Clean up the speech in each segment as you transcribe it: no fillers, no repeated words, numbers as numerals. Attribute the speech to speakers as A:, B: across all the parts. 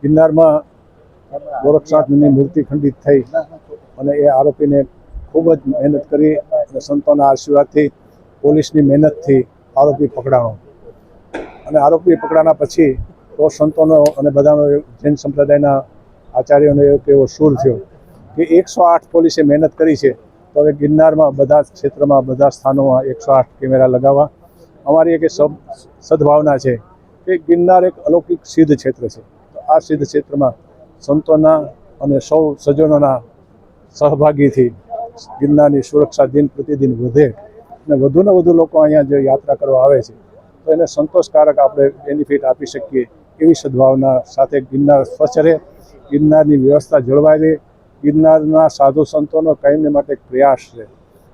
A: ગિરનારમાં ગોરક્ષનાથની મૂર્તિ ખંડિત થઈ અને એ આરોપીને ખૂબ જ મહેનત કરી અને સંતોના આશીર્વાદથી પોલીસની મહેનતથી આરોપી પકડાણો અને આરોપી પકડાના પછી તો સંતોનો અને બધાનો જૈન સંપ્રદાયના આચાર્યોનો એવો સૂર થયો કે 108 પોલીસે મહેનત કરી છે, તો હવે ગિરનારમાં બધા ક્ષેત્રમાં બધા સ્થાનોમાં 108 કેમેરા લગાવવા અમારી એક સદભાવના છે કે ગિરનાર એક અલૌકિક સિદ્ધ ક્ષેત્ર છે. તો આ સિદ્ધ ક્ષેત્રમાં સંતોના અને સૌ સજ્જનોના સહભાગીથી ગિરનારની સુરક્ષા દિન પ્રતિદિન વધે અને વધુને વધુ લોકો અહીંયા જે યાત્રા કરવા આવે છે તો એને સંતોષકારક આપણે બેનિફિટ આપી શકીએ એવી સદભાવના સાથે ગિરનાર સ્વચ્છ રહે, ગિરનારની વ્યવસ્થા જળવાઈ રહે, ગિરનારના સાધુ સંતોનો કાયમને માટે એક પ્રયાસ છે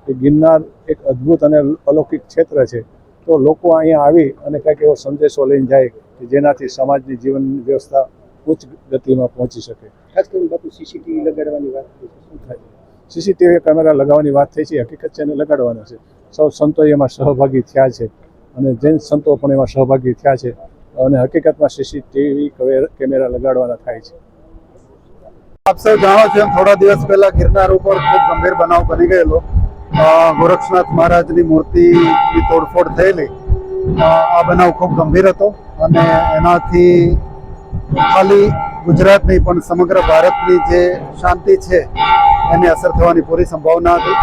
A: કે ગિરનાર એક અદ્ભુત અને અલૌકિક ક્ષેત્ર છે. તો લોકો અહીંયા આવી અને કંઈક એવો સંદેશો લઈને જાય કે જેનાથી સમાજની જીવન વ્યવસ્થા ઉચ્ચ ગતિમાં પહોંચી શકે.
B: ખાસ કરીને બાપુ સીસીટીવી લગાડવાની વાત થઈ છે, શું થાય?
A: સીસીટીવી કેમેરા લગાવવાની વાત થઈ છે, હકીકત છે એને લગાડવાના છે. સૌ સંતો એમાં સહભાગી થયા છે અને જૈન સંતો પણ એમાં સહભાગી થયા છે અને હકીકતમાં સીસીટીવી કેમેરા લગાડવાના થાય છે.
C: આપ સૌ જાણો છો, થોડા દિવસ પહેલા ગિરનાર ઉપર ખૂબ ગંભીર બનાવ બની ગયેલો. ગોરક્ષનાથ મહારાજની મૂર્તિની તોડફોડ થયેલી. આ બનાવ ખૂબ ગંભીર હતો અને એનાથી ખાલી ગુજરાત નહીં પણ સમગ્ર ભારતની જે શાંતિ છે એની અસર થવાની પૂરી સંભાવના હતી.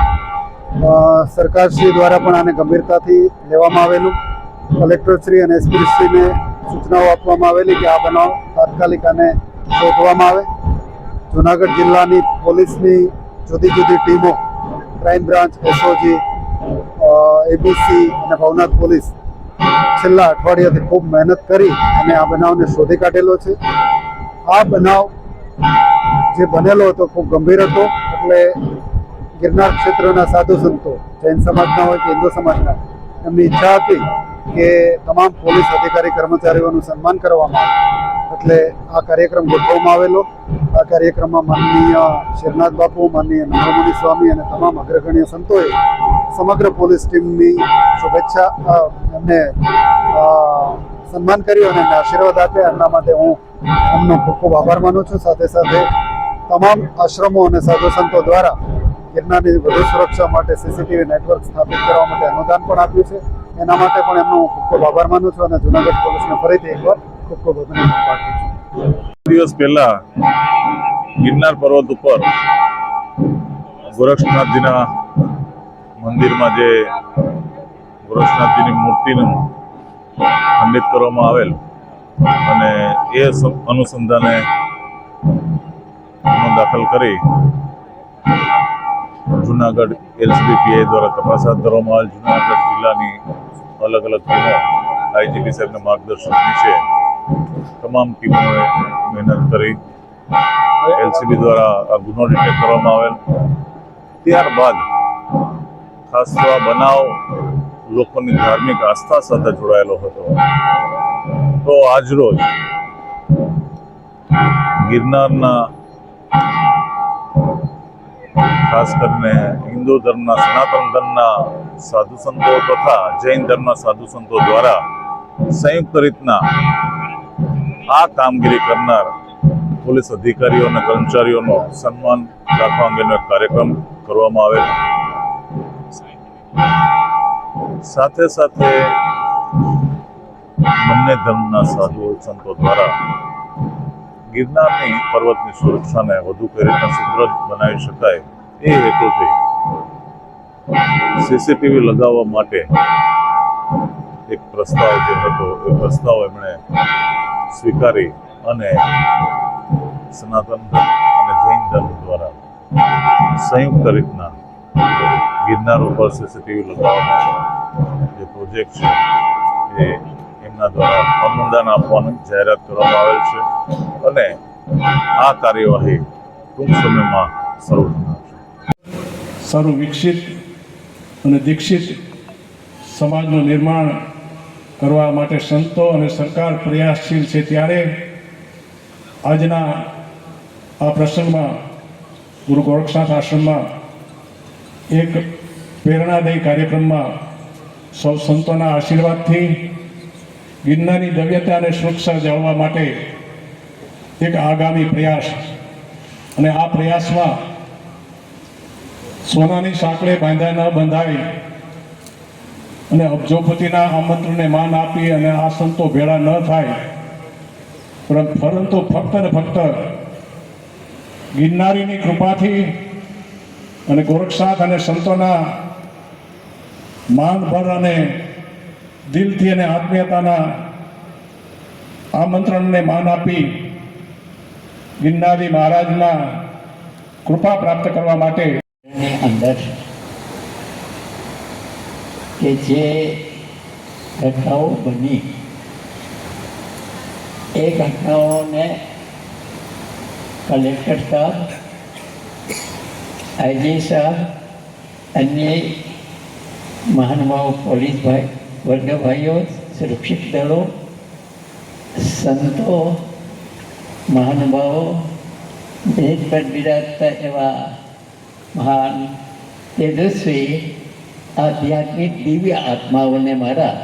C: સરકારશ્રી દ્વારા પણ આને ગંભીરતાથી લેવામાં આવેલું. કલેક્ટરશ્રી અને એસપીશ્રીને સૂચનાઓ આપવામાં આવેલી કે આ બનાવ તાત્કાલિક આને શોધવામાં આવે. જૂનાગઢ જિલ્લાની પોલીસની જુદી જુદી ટીમો, ક્રાઇમ બ્રાન્ચ, એસઓજી, એબીસી અને ભવનાથ પોલીસ છેલ્લા અઠવાડિયાથી ખૂબ મહેનત કરી અને આ બનાવને શોધી કાઢેલો છે. આ બનાવ જે બનેલો હતો ખૂબ ગંભીર હતો. એટલે ગિરનાર ક્ષેત્રના સાધુ સંતો, જૈન સમાજના હોય કે હિન્દુ સમાજના, એમની ઈચ્છા હતી કે તમામ પોલીસ અધિકારી કર્મચારીઓનું સન્માન કરવામાં આવે. એટલે આ કાર્યક્રમ ગોઠવવામાં આવેલો. આ કાર્યક્રમમાં માનનીય શેરનાથ બાપુ, માનનીય નમોમુનિ સ્વામી અને તમામ અગ્રગણ્ય સંતોએ સમગ્ર પોલીસ ટીમની શુભેચ્છા એમને સન્માન કર્યું અને એમને આશીર્વાદ આપ્યા. એમના માટે હું એમનો ખૂબ ખૂબ આભાર માનું છું. સાથે સાથે તમામ આશ્રમો અને સાધુ સંતો દ્વારા ગિરનારની વધુ સુરક્ષા માટે સીસીટીવી નેટવર્ક સ્થાપિત કરવા માટે અનુદાન પણ આપ્યું છે. એના માટે પણ એમનો હું ખૂબ ખૂબ આભાર માનું છું અને જૂનાગઢ પોલીસને ફરીથી એકવાર ખૂબ ખૂબ અભિનંદન પાઠવું છું.
D: દિવસ પહેલા ગિરનાર પર્વત ઉપર ગોરક્ષનાથજીના મંદિરમાં જે ગોરક્ષનાથજીની મૂર્તિનું ખંડિત કરવામાં આવેલ અને એ અનુસંધાને ગુનો દાખલ કરી જૂનાગઢ એલસીબી દ્વારા તપાસ હાથ ધરવામાં આવેલ. જૂનાગઢ જિલ્લાની અલગ અલગ ટીમો આઈજીપી સાહેબના માર્ગદર્શન નીચે તમામ ટીમોએ મહેનત કરી એલસીબી દ્વારા આ ગુનો ડિટેક્ટ કરવામાં આવેલ. ત્યારબાદ ખાસ તો આ બનાવ લોકોની ધાર્મિક આસ્થા સાથે જોડાયેલો હતો. તો આજરોજ ગિરનારના ખાસ કરીને હિન્દુ ધર્મના, સનાતન ધર્મના સાધુ સંતો તથા જૈન ધર્મના સાધુ સંતો દ્વારા સંયુક્ત રીતના આ કામગીરી કરનાર પોલીસ અધિકારીઓ અને કર્મચારીઓનો સન્માન રાખવા અંગેનો એક કાર્યક્રમ કરવામાં આવેલ. સાથે સાથે બંને ધર્મના સાધુ સંતો દ્વારા ગિરનારની પર્વતની સુરક્ષાને વધુ કઈ રીતના સુદૃઢ બનાવી શકાય એ હેતુથી સીસીટીવી લગાવવા માટે એક પ્રસ્તાવ જે હતો એ પ્રસ્તાવ એમણે સ્વીકારી અને સનાતન ધર્મ અને જૈન ધર્મ દ્વારા સંયુક્ત રીતના ગિરનાર ઉપર સીસીટીવી લગાવવાનો જે પ્રોજેક્ટ છે એ એમના દ્વારા અનુદાન આપવાની જાહેરાત કરવામાં આવેલ છે અને આ કાર્યવાહી ટૂંક સમયમાં શરૂ થનાર છે.
E: સારું વિકસિત અને દીક્ષિત સમાજનું નિર્માણ કરવા માટે સંતો અને સરકાર પ્રયાસશીલ છે. ત્યારે આજના આ પ્રસંગમાં ગુરુ ગોરક્ષનાથ આશ્રમમાં એક પ્રેરણાદાયી કાર્યક્રમમાં સૌ સંતોના આશીર્વાદથી ગિરનારની ભવ્યતા અને સુરક્ષા જાળવવા માટે એક આગામી પ્રયાસ, અને આ પ્રયાસમાં સોનાની સાંકળે બાંધ્યા ન બંધાય અને અબજોપતિના આમંત્રણને માન આપી અને આ સંતો ભેળા ન થાય, પરંતુ ફક્ત ને ફક્ત ગિરનારીની કૃપાથી અને ગોરક્ષનાથ અને સંતોના માનભર અને દિલથી અને આત્મીયતાના આમંત્રણને માન આપી ગિરનારી મહારાજના કૃપા પ્રાપ્ત કરવા માટે
F: ની અંદર કે જે ઘટનાઓ બની એ ઘટનાઓને કલેક્ટર સાહેબ, આઈજી સાહેબ, અન્ય મહાનુભાવો, પોલીસ વર્ગભાઈઓ, સુરક્ષિત દળો, સંતો, મહાનુભાવો, દેશ પર બિરાજતા એવા મહાન તેજસ્વી આધ્યાત્મિક દિવ્ય આત્માઓને મારા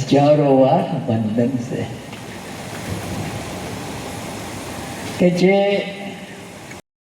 F: હજારો વાર વંદન છે કે જે